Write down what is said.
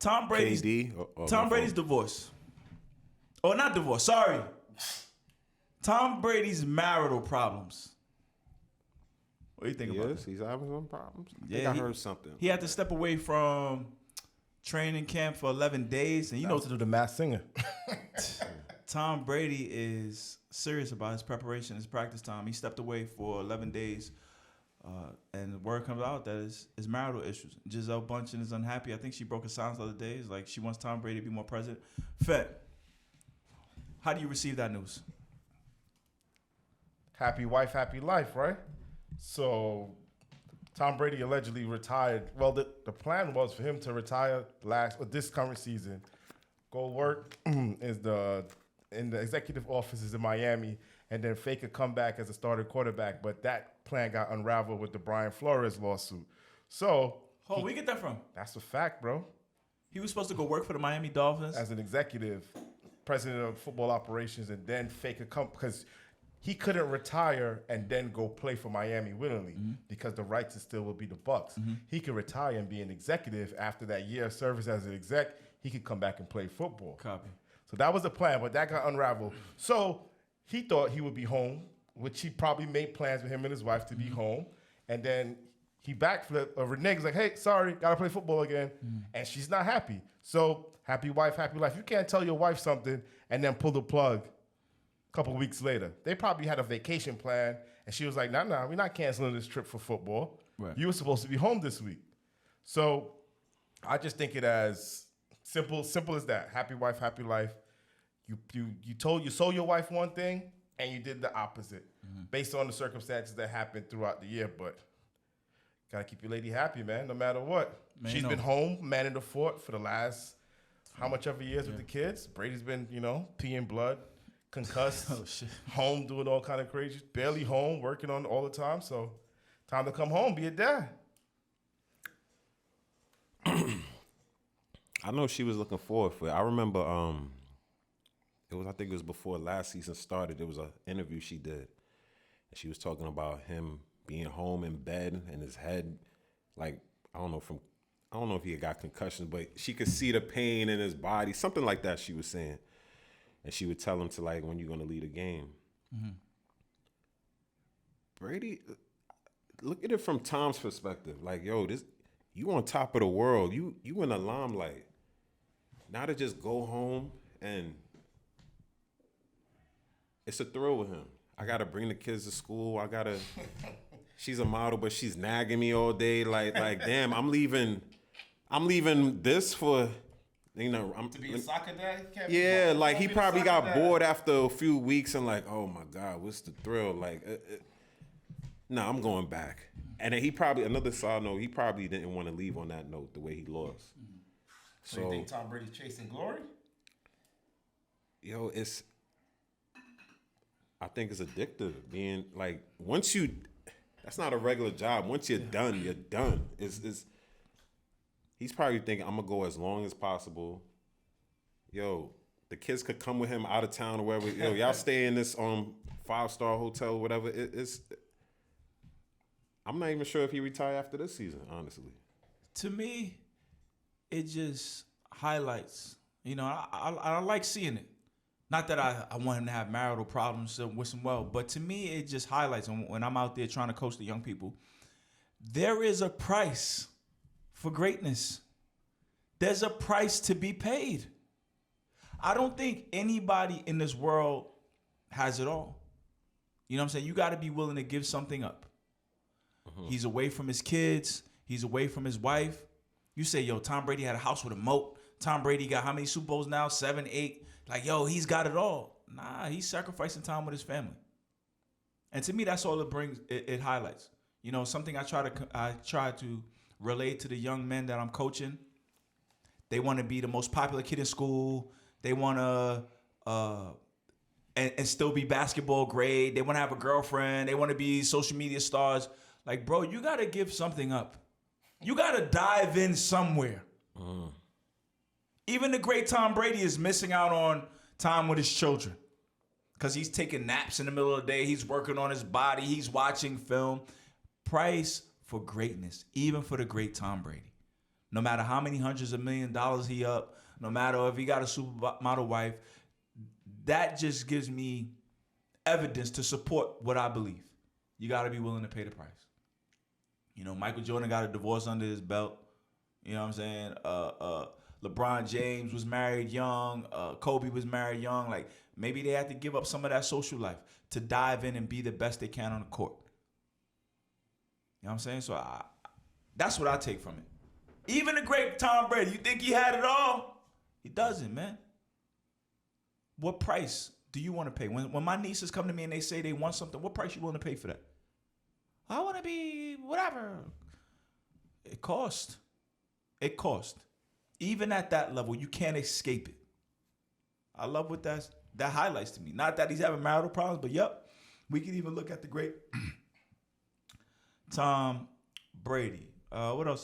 Tom Brady's KD or Tom Brady's divorced. Oh, not divorced. Sorry. Tom Brady's marital problems. What do you think about that? He's having some problems. I Yeah, think I heard something. He had to step away from training camp for 11 days. And you know, to do the Masked Singer. Tom Brady is serious about his preparation, his practice time. He stepped away for 11 days. And the word comes out that is marital issues. Giselle Bundchen is unhappy. I think she broke a silence the other day. It's like she wants Tom Brady to be more present. Fed, how do you receive that news? Happy wife, happy life, right? So Tom Brady allegedly retired. Well, the plan was for him to retire this current season, go work in the executive offices in Miami, and then fake a comeback as a starting quarterback. But that plan got unraveled with the Brian Flores lawsuit. So, Where we get that from? That's a fact, bro. He was supposed to go work for the Miami Dolphins as an executive, president of football operations, and then fake a comeback because he couldn't retire and then go play for Miami willingly because the rights still would be the Bucks. He could retire and be an executive after that year of service as an exec. He could come back and play football. Copy. So that was the plan, but that got unraveled. So he thought he would be home, which he probably made plans with him and his wife to be home. And then he backflipped. Renee's like, hey, sorry, got to play football again. And she's not happy. So happy wife, happy life. You can't tell your wife something and then pull the plug a couple of weeks later. They probably had a vacation plan, and she was like, nah, we're not canceling this trip for football. Right. You were supposed to be home this week. So I just think it as simple as that. Happy wife, happy life. You sold your wife one thing and you did the opposite based on the circumstances that happened throughout the year. But gotta keep your lady happy, man, no matter what. She's been home, manning the fort for the last how much ever years with the kids. Brady's been, peeing blood, concussed, home doing all kind of crazy, barely home, working on all the time. So time to come home, be a dad. I know she was looking forward for it. I remember I think it was before last season started. There was an interview she did. And she was talking about him being home in bed and his head, like, I don't know if he had got concussions, but she could see the pain in his body, something like that she was saying. And she would tell him to, like, when you're going to lead a game. Brady, look at it from Tom's perspective. Like, yo, you on top of the world. You in the limelight. Now to just go home and it's a thrill with him. I gotta bring the kids to school. She's a model, but she's nagging me all day. Like damn, I'm leaving this for, to be a soccer dad? Yeah, like he probably got bored after a few weeks and like, oh my God, what's the thrill? Like, I'm going back. And then another side note, he probably didn't want to leave on that note the way he lost. So you think Tom Brady's chasing glory? Yo, I think it's addictive. Being like, that's not a regular job. Once you're done, you're done. He's probably thinking, I'm gonna go as long as possible. Yo, the kids could come with him out of town or wherever. Yo, y'all stay in this 5-star hotel or whatever. I'm not even sure if he retire after this season, honestly. To me, it just highlights. I like seeing it. Not that I want him to have marital problems and wish him well, but to me, it just highlights. And when I'm out there trying to coach the young people, there is a price for greatness. There's a price to be paid. I don't think anybody in this world has it all. You know what I'm saying? You got to be willing to give something up. He's away from his kids. He's away from his wife. You say, yo, Tom Brady had a house with a moat. Tom Brady got how many Super Bowls now? 7, 8. Like, yo, he's got it all. Nah, he's sacrificing time with his family. And to me, that's all it brings. It highlights. Something I try to relate to the young men that I'm coaching. They want to be the most popular kid in school. They want to and still be basketball grade. They want to have a girlfriend. They want to be social media stars. Like, bro, you got to give something up. You got to dive in somewhere. Even the great Tom Brady is missing out on time with his children because he's taking naps in the middle of the day. He's working on his body. He's watching film. Price for greatness, even for the great Tom Brady. No matter how many hundreds of $1 million he up, no matter if he got a supermodel wife, that just gives me evidence to support what I believe. You got to be willing to pay the price. You know, Michael Jordan got a divorce under his belt. You know what I'm saying? LeBron James was married young. Kobe was married young. Like, maybe they had to give up some of that social life to dive in and be the best they can on the court. You know what I'm saying? So that's what I take from it. Even the great Tom Brady, you think he had it all? He doesn't, man. What price do you want to pay? When my nieces come to me and they say they want something, what price you willing to pay for that? I want to be whatever. It cost. It cost. Even at that level, you can't escape it. I love what that highlights to me. Not that he's having marital problems, but yep, we can even look at the great Tom Brady. What else?